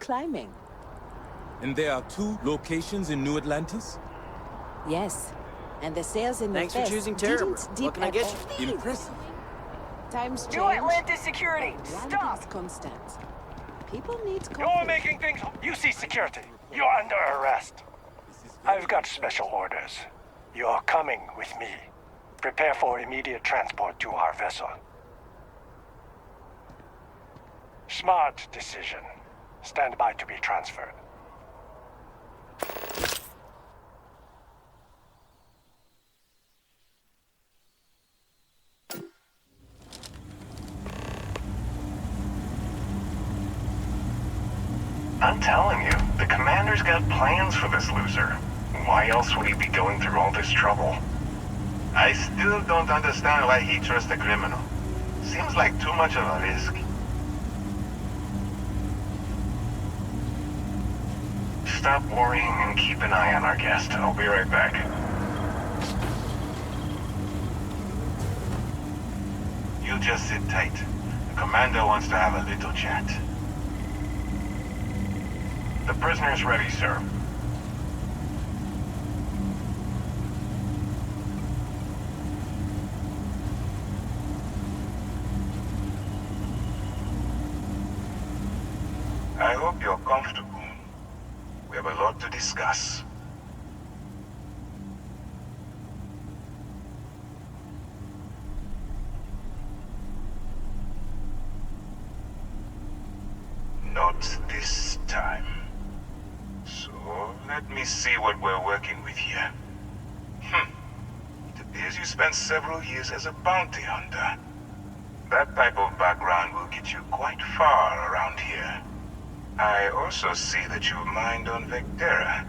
climbing. And there are 2 locations in New Atlantis? Yes. And the sales in the Thanks for West choosing Terror. didn't dip What can I at get all. you? Impressive. Times change. New Atlantis security, One stop! thing's constant. People need coffee. You're making things... You see security. You're under arrest. I've got special orders. You're coming with me. Prepare for immediate transport to our vessel. Smart decision. Stand by to be transferred. I'm telling you, the commander's got plans for this loser. Why else would he be going through all this trouble? I still don't understand why he trusts a criminal. Seems like too much of a risk. Stop worrying and keep an eye on our guest. I'll be right back. You just sit tight. The commander wants to have a little chat. The prisoner's ready, sir. I hope you're comfortable. We have a lot to discuss. Not this time. So, let me see what we're working with here. It appears you spent several years as a bounty hunter. That type of background will get you quite far around here. I also see that you mined on Vectera,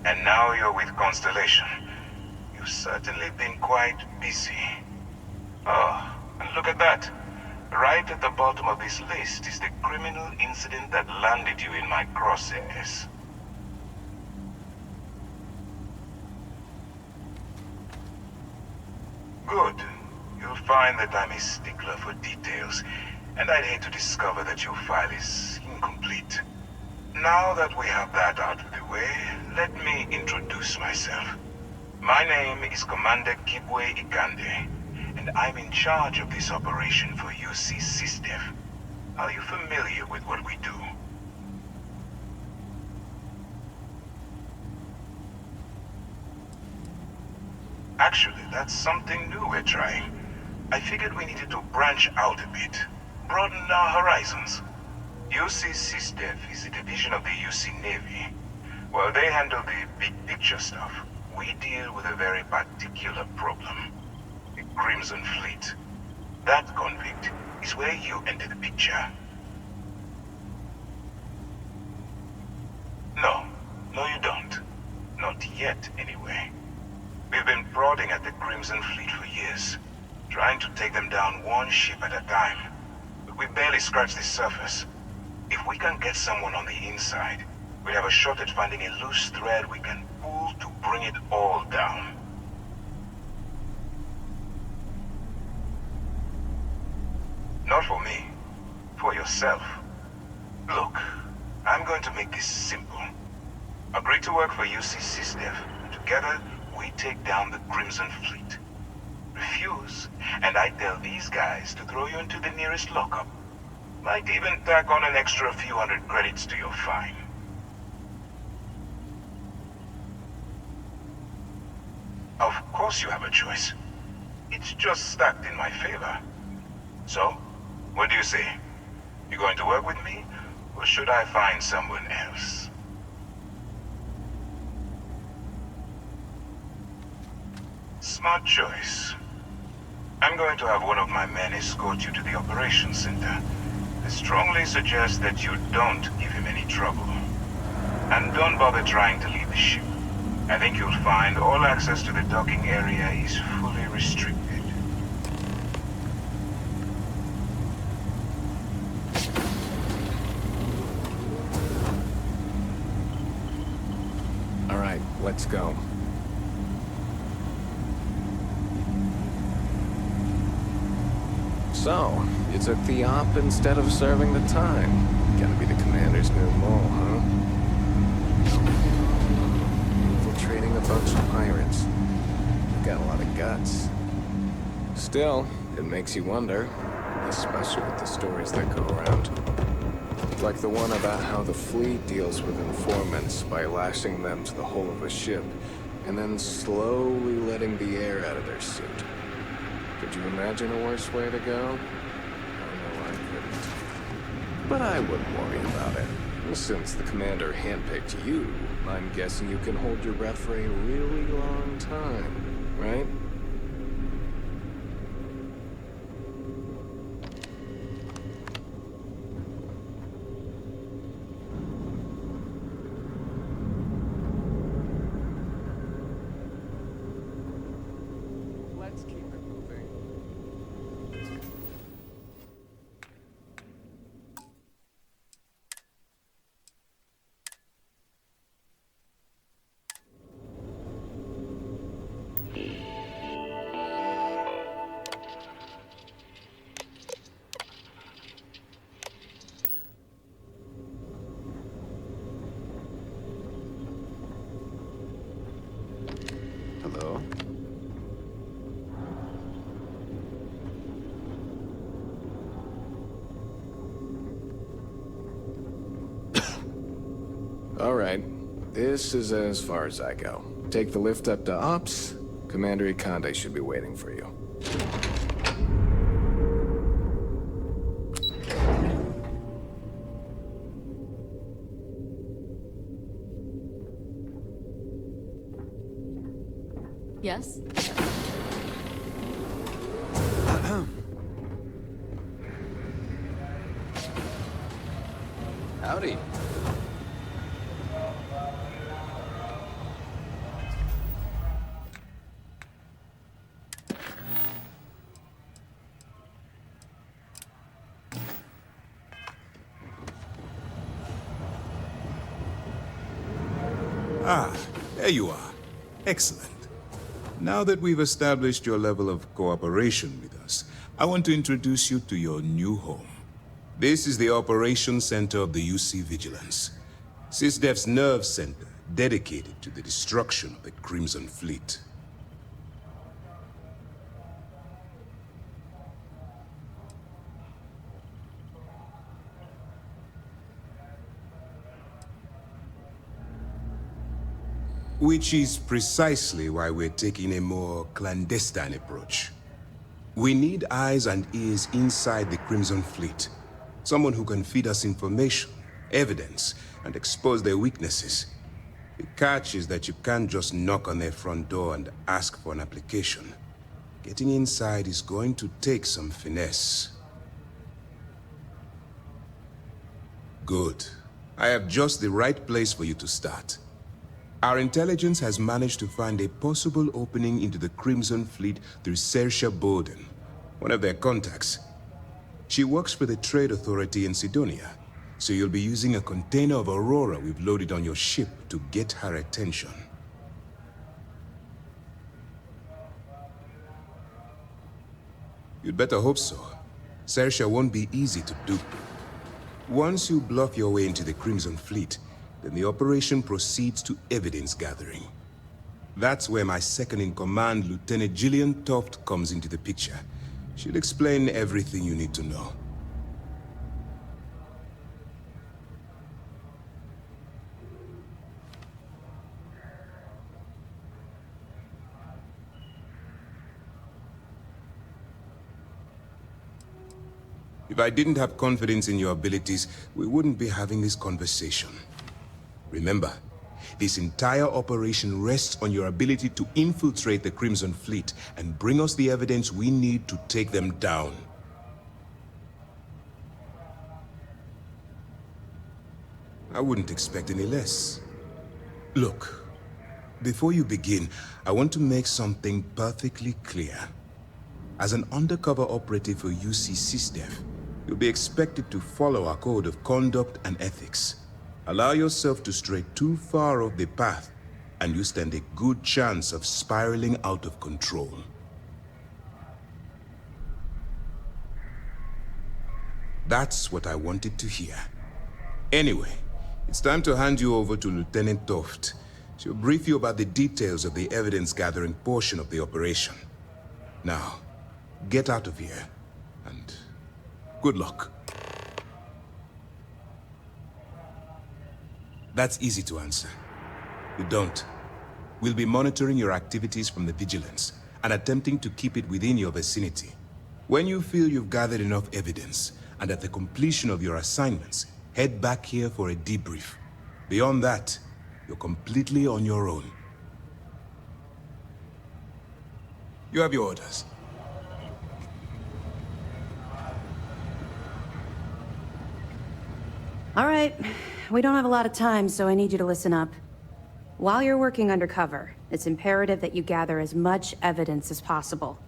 and now you're with Constellation. You've certainly been quite busy. Oh, and look at that. Right at the bottom of this list is the criminal incident that landed you in my crosshairs. Good. You'll find that I'm a stickler for details, and I'd hate to discover that your file is incomplete. Now that we have that out of the way, let me introduce myself. My name is Commander Kibwe Ikande, and I'm in charge of this operation for UC SysDef. Are you familiar with what we do? Actually, that's something new we're trying. I figured we needed to branch out a bit, broaden our horizons. UC SysDef is a division of the UC Navy. Well, they handle the big picture stuff. We deal with a very particular problem. The Crimson Fleet. That convict is where you enter the picture. No, you don't. Not yet, anyway. We've been prodding at the Crimson Fleet for years, trying to take them down one ship at a time. But we barely scratched the surface. If we can get someone on the inside, we'd have a shot at finding a loose thread we can pull to bring it all down. Not for me. For yourself. Look, I'm going to make this simple. Agree to work for UC SysDef, and together we take down the Crimson Fleet. Refuse, and I tell these guys to throw you into the nearest lockup. Might even tack on an extra few hundred credits to your fine. Of course you have a choice. It's just stacked in my favor. So, what do you say? You going to work with me, or should I find someone else? Smart choice. I'm going to have one of my men escort you to the operations center. I strongly suggest that you don't give him any trouble. And don't bother trying to leave the ship. I think you'll find all access to the docking area is fully restricted. All right, let's go. So, you took the op instead of serving the time. Gonna be the commander's new mole, huh? Infiltrating a bunch of pirates. You've got a lot of guts. Still, it makes you wonder, especially with the stories that go around. Like the one about how the fleet deals with informants by lashing them to the hull of a ship, and then slowly letting the air out of their suit. Could you imagine a worse way to go? Oh, no, I couldn't. But I wouldn't worry about it. Since the commander handpicked you, I'm guessing you can hold your breath for a really long time, right? Let's keep it moving. Hello? All right. This is as far as I go. Take the lift up to Ops. Commander Ikande should be waiting for you. Yes? Howdy. Ah, there you are. Excellent. Now that we've established your level of cooperation with us, I want to introduce you to your new home. This is the Operations Center of the UC Vigilance, SysDef's nerve center dedicated to the destruction of the Crimson Fleet. Which is precisely why we're taking a more clandestine approach. We need eyes and ears inside the Crimson Fleet. Someone who can feed us information, evidence, and expose their weaknesses. The catch is that you can't just knock on their front door and ask for an application. Getting inside is going to take some finesse. Good. I have just the right place for you to start. Our intelligence has managed to find a possible opening into the Crimson Fleet through Saoirse Bowden, one of their contacts. She works for the Trade Authority in Sidonia, so you'll be using a container of Aurora we've loaded on your ship to get her attention. You'd better hope so. Saoirse won't be easy to dupe. Once you bluff your way into the Crimson Fleet, then the operation proceeds to evidence gathering. That's where my second-in-command, Lieutenant Gillian Toft, comes into the picture. She'll explain everything you need to know. If I didn't have confidence in your abilities, we wouldn't be having this conversation. Remember, this entire operation rests on your ability to infiltrate the Crimson Fleet and bring us the evidence we need to take them down. I wouldn't expect any less. Look, before you begin, I want to make something perfectly clear. As an undercover operative for UC SysDef, you'll be expected to follow our code of conduct and ethics. Allow yourself to stray too far off the path, and you stand a good chance of spiraling out of control. That's what I wanted to hear. Anyway, it's time to hand you over to Lieutenant Toft. She'll brief you about the details of the evidence-gathering portion of the operation. Now, get out of here, and good luck. That's easy to answer. You don't. We'll be monitoring your activities from the Vigilance, and attempting to keep it within your vicinity. When you feel you've gathered enough evidence, and at the completion of your assignments, head back here for a debrief. Beyond that, you're completely on your own. You have your orders. All right. We don't have a lot of time, so I need you to listen up. While you're working undercover, it's imperative that you gather as much evidence as possible.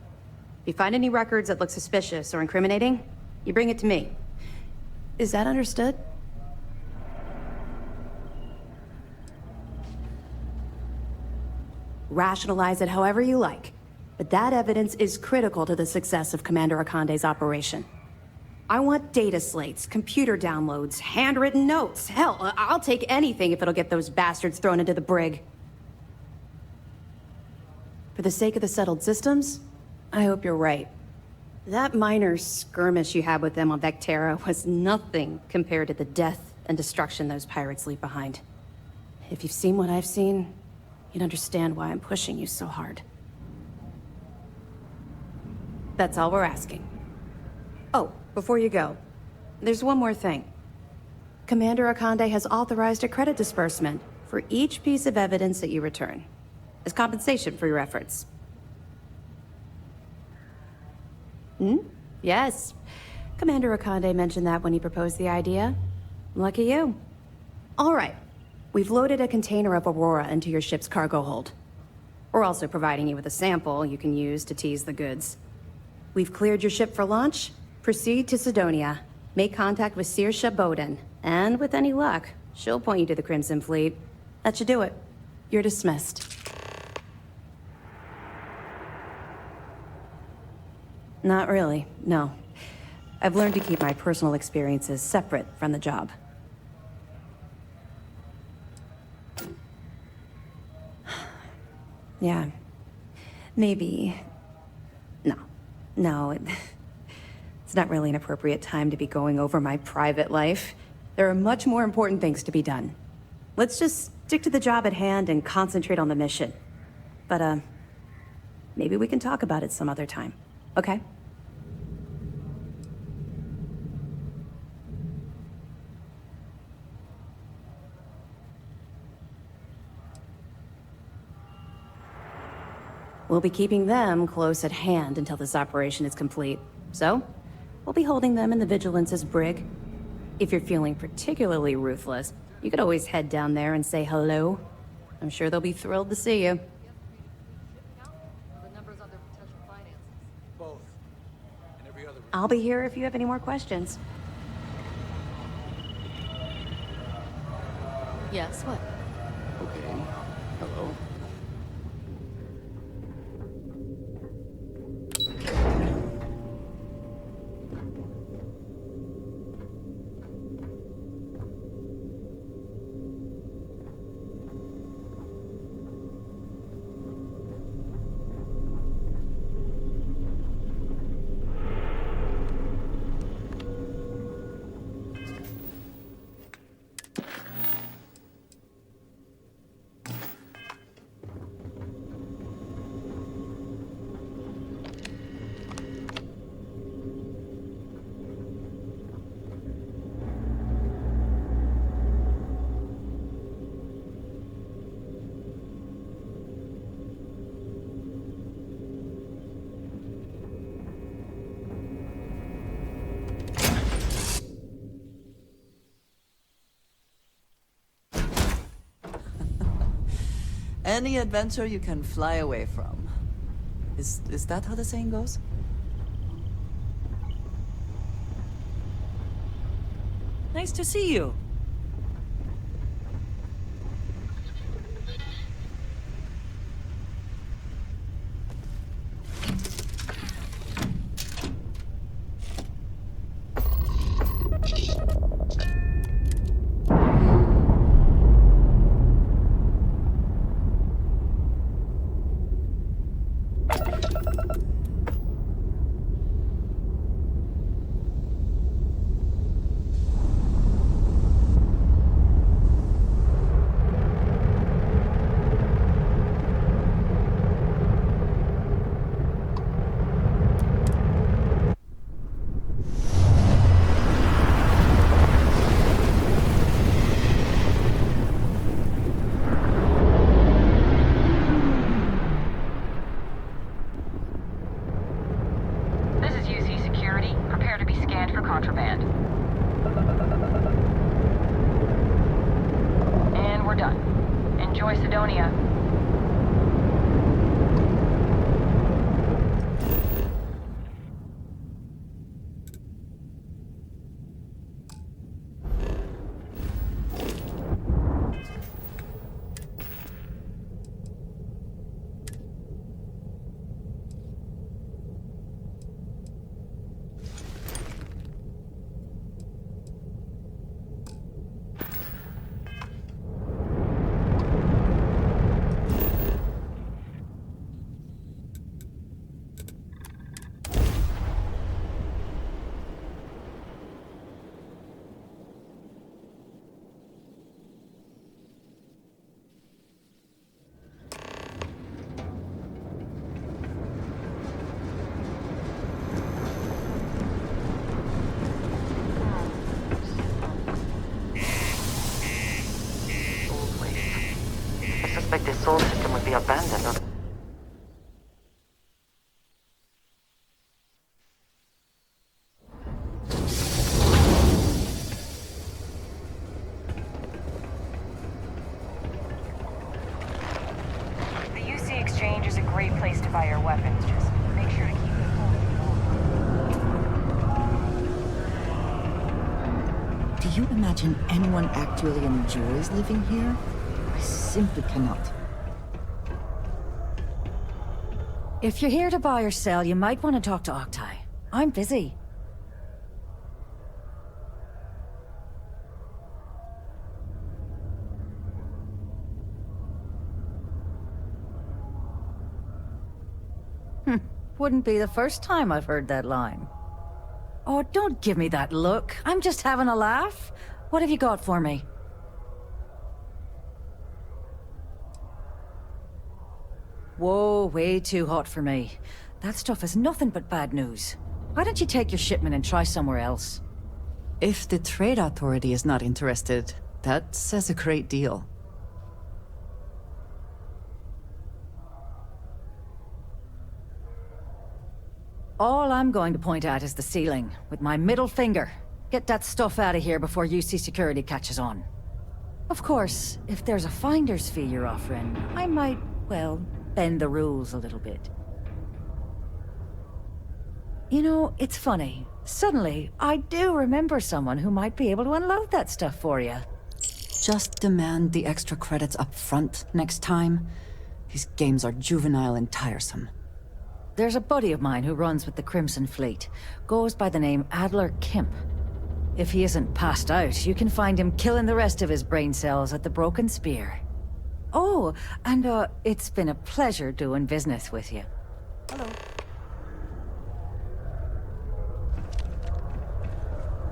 If you find any records that look suspicious or incriminating, you bring it to me. Is that understood? Rationalize it however you like, but that evidence is critical to the success of Commander Akande's operation. I want data slates, computer downloads, handwritten notes. Hell, I'll take anything if it'll get those bastards thrown into the brig. For the sake of the settled systems, I hope you're right. That minor skirmish you had with them on Vectera was nothing compared to the death and destruction those pirates leave behind. If you've seen what I've seen, you'd understand why I'm pushing you so hard. That's all we're asking. Oh, before you go, there's one more thing. Commander Akande has authorized a credit disbursement for each piece of evidence that you return, as compensation for your efforts. Yes. Commander Akande mentioned that when he proposed the idea. Lucky you. All right. We've loaded a container of Aurora into your ship's cargo hold. We're also providing you with a sample you can use to tease the goods. We've cleared your ship for launch. Proceed to Sidonia. Make contact with Saoirse Bowden. And with any luck, she'll point you to the Crimson Fleet. That should do it. You're dismissed. Not really, no. I've learned to keep my personal experiences separate from the job. Yeah. Maybe... No, it's not really an appropriate time to be going over my private life. There are much more important things to be done. Let's just stick to the job at hand and concentrate on the mission. But, maybe we can talk about it some other time, okay? We'll be keeping them close at hand until this operation is complete. So, we'll be holding them in the Vigilance's brig. If you're feeling particularly ruthless, you could always head down there and say hello. I'm sure they'll be thrilled to see you. I'll be here if you have any more questions. Yes, what? Okay. Hello. Any adventure you can fly away from. Is that how the saying goes? Nice to see you. contraband. And we're done. Enjoy Sidonia. This soul system would be abandoned. The UC Exchange is a great place to buy your weapons. Just make sure to keep it home. Do you imagine anyone actually enjoys living here? I simply cannot. If you're here to buy or sell, you might want to talk to Octai. I'm busy. Wouldn't be the first time I've heard that line. Oh, don't give me that look. I'm just having a laugh. What have you got for me? Whoa, way too hot for me. That stuff is nothing but bad news. Why don't you take your shipment and try somewhere else? If the Trade Authority is not interested, that says a great deal. All I'm going to point at is the ceiling, with my middle finger. Get that stuff out of here before UC Security catches on. Of course, if there's a finder's fee you're offering, I might, well, bend the rules a little bit. You know, it's funny. Suddenly, I do remember someone who might be able to unload that stuff for you. Just demand the extra credits up front next time. These games are juvenile and tiresome. There's a buddy of mine who runs with the Crimson Fleet. Goes by the name Adler Kemp. If he isn't passed out, you can find him killing the rest of his brain cells at the Broken Spear. Oh, and it's been a pleasure doing business with you. Hello.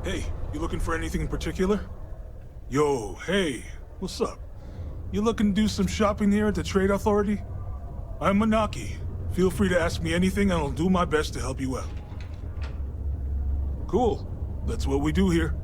Hey, you looking for anything in particular? Yo, hey, what's up? You looking to do some shopping here at the Trade Authority? I'm Manaki. Feel free to ask me anything and I'll do my best to help you out. Cool. That's what we do here.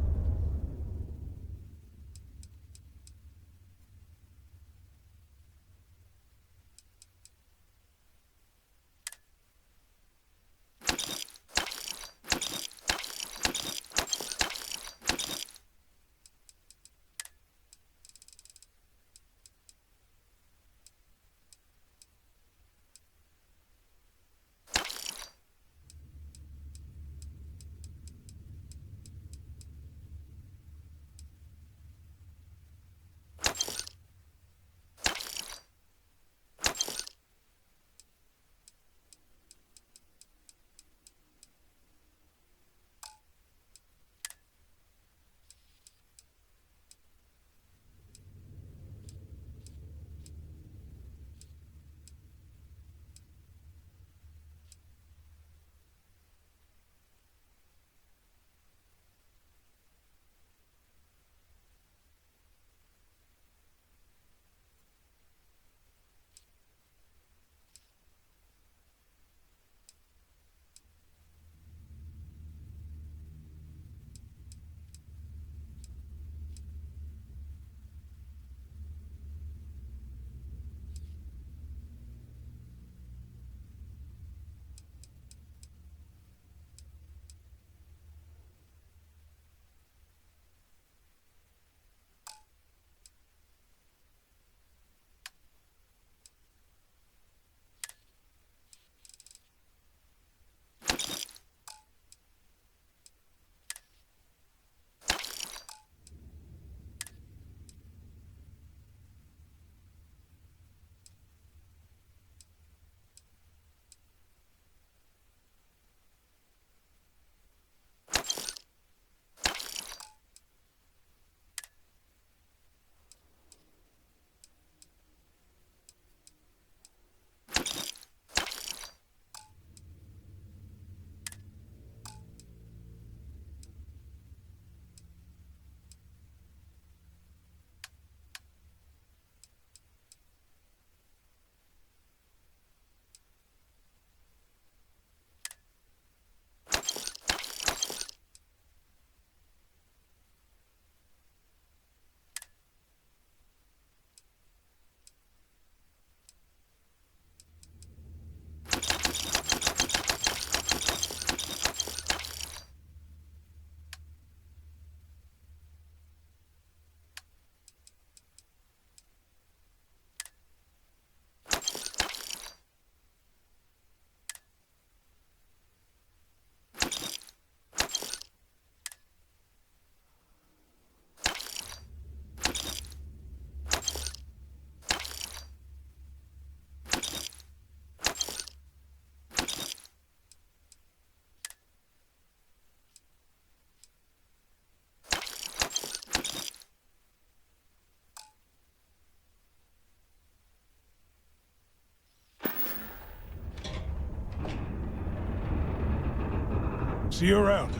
See you around.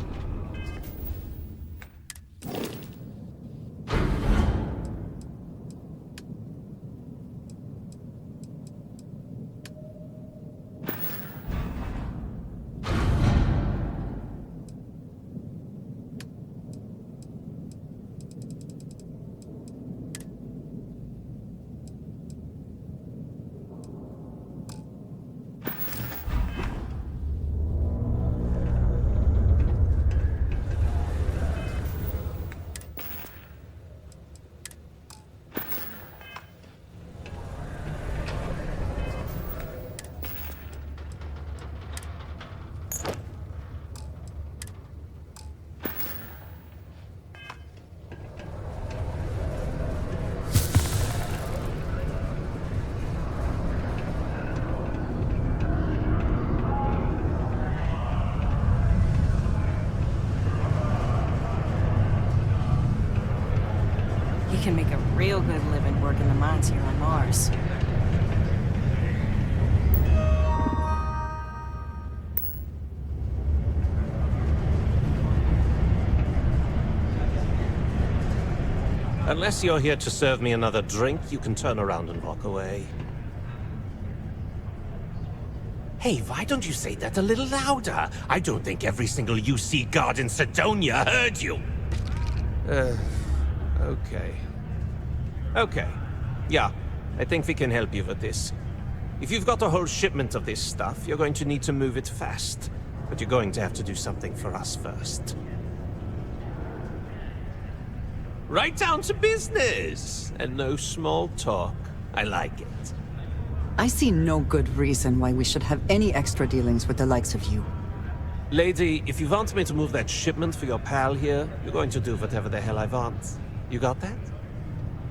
You can make a real good living working the mines here on Mars. Unless you're here to serve me another drink, you can turn around and walk away. Hey, why don't you say that a little louder? I don't think every single UC guard in Sidonia heard you. Okay. Okay. Yeah, I think we can help you with this. If you've got a whole shipment of this stuff, you're going to need to move it fast. But you're going to have to do something for us first. Right down to business! And no small talk. I like it. I see no good reason why we should have any extra dealings with the likes of you. Lady, if you want me to move that shipment for your pal here, you're going to do whatever the hell I want. You got that?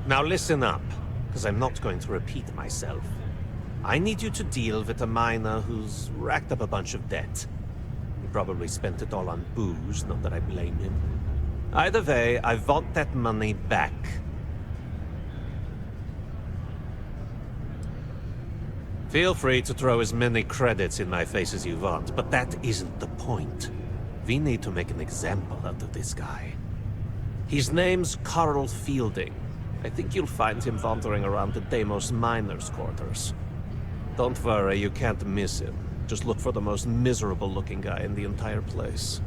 Now listen up, because I'm not going to repeat myself. I need you to deal with a miner who's racked up a bunch of debt. He probably spent it all on booze, not that I blame him. Either way, I want that money back. Feel free to throw as many credits in my face as you want, but that isn't the point. We need to make an example out of this guy. His name's Carl Fielding. I think you'll find him wandering around the Deimos miners' quarters. Don't worry, you can't miss him. Just look for the most miserable-looking guy in the entire place.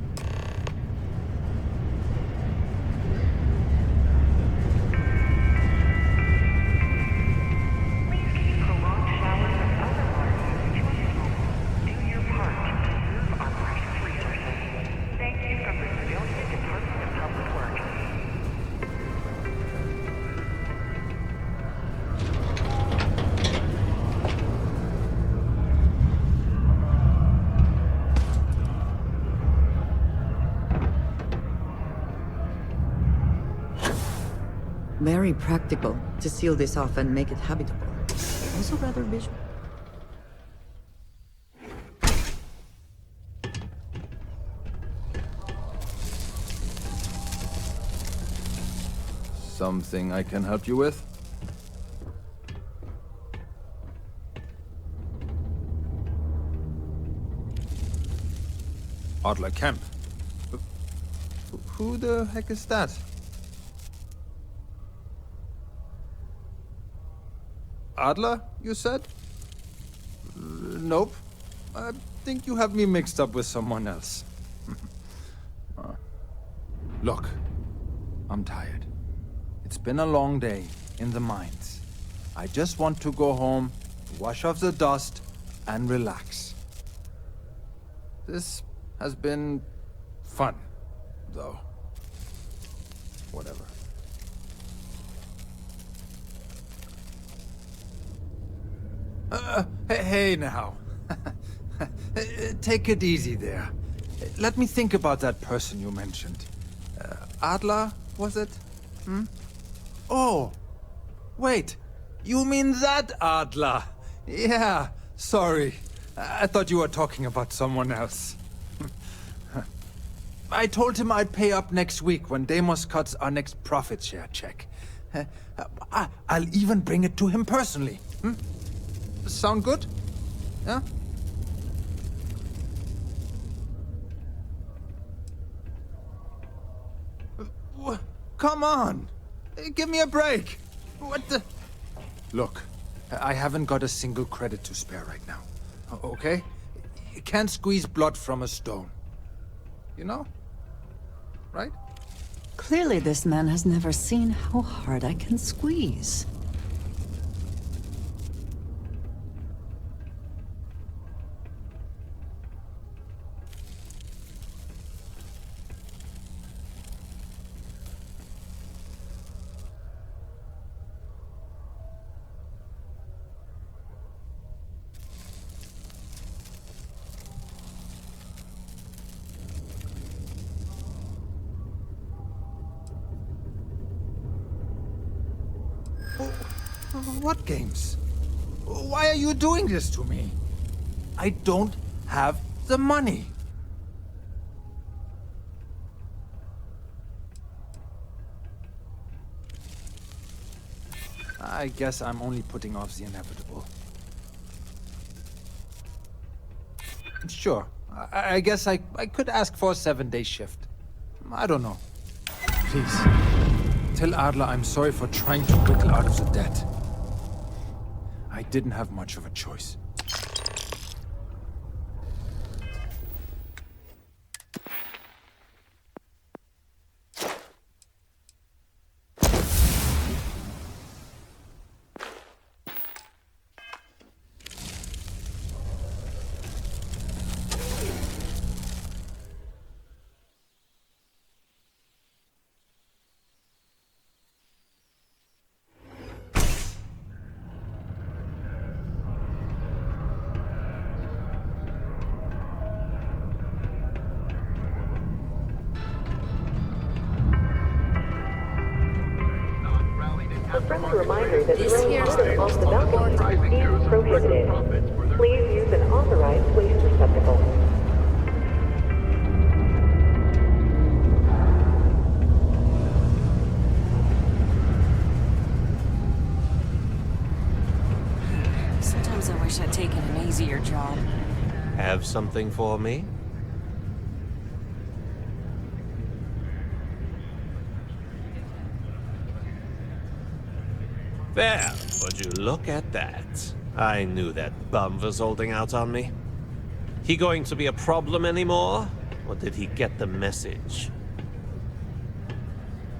Very practical to seal this off and make it habitable. Also rather visual. Something I can help you with? Adler Kemp. Who the heck is that? Adler, you said? Nope. I think you have me mixed up with someone else. Look, I'm tired. It's been a long day in the mines. I just want to go home, wash off the dust, and relax. This has been fun, though. Whatever. Hey now. Take it easy there. Let me think about that person you mentioned. Adler, was it? Hmm? Oh, wait. You mean that Adler? Yeah, sorry. I thought you were talking about someone else. I told him I'd pay up next week when Deimos cuts our next profit share check. I'll even bring it to him personally. Hmm? Sound good? Yeah? Come on! Give me a break! What the... Look, I haven't got a single credit to spare right now. Okay? You can't squeeze blood from a stone. You know? Right? Clearly this man has never seen how hard I can squeeze. What games? Why are you doing this to me? I don't have the money. I guess I'm only putting off the inevitable. Sure, I guess I could ask for a 7-day shift. I don't know. Please, tell Adler I'm sorry for trying to wiggle out of the debt. I didn't have much of a choice. A friendly reminder that throwing items off the balcony is prohibited. Please use an authorized waste receptacle. Sometimes I wish I'd taken an easier job. Have something for me? Well, would you look at that? I knew that bum was holding out on me. He going to be a problem anymore? Or did he get the message?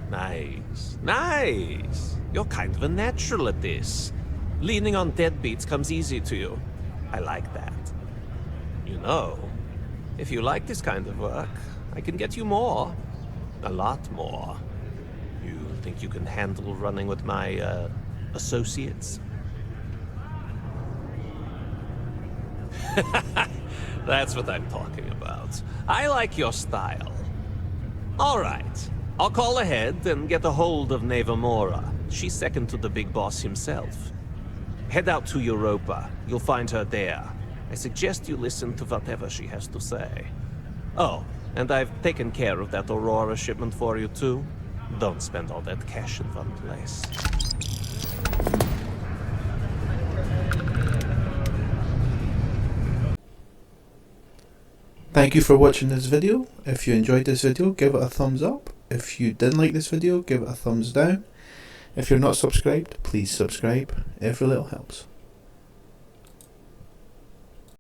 Nice. Nice! You're kind of a natural at this. Leaning on deadbeats comes easy to you. I like that. You know, if you like this kind of work, I can get you more. A lot more. You think you can handle running with my, associates? That's what I'm talking about. I like your style. All right. I'll call ahead and get a hold of Nevamora. She's second to the big boss himself. Head out to Europa. You'll find her there. I suggest you listen to whatever she has to say. Oh, and I've taken care of that Aurora shipment for you too. Don't spend all that cash in one place. Thank you for watching this video. If you enjoyed this video, give it a thumbs up. If you didn't like this video, give it a thumbs down. If you're not subscribed, please subscribe. Every little helps.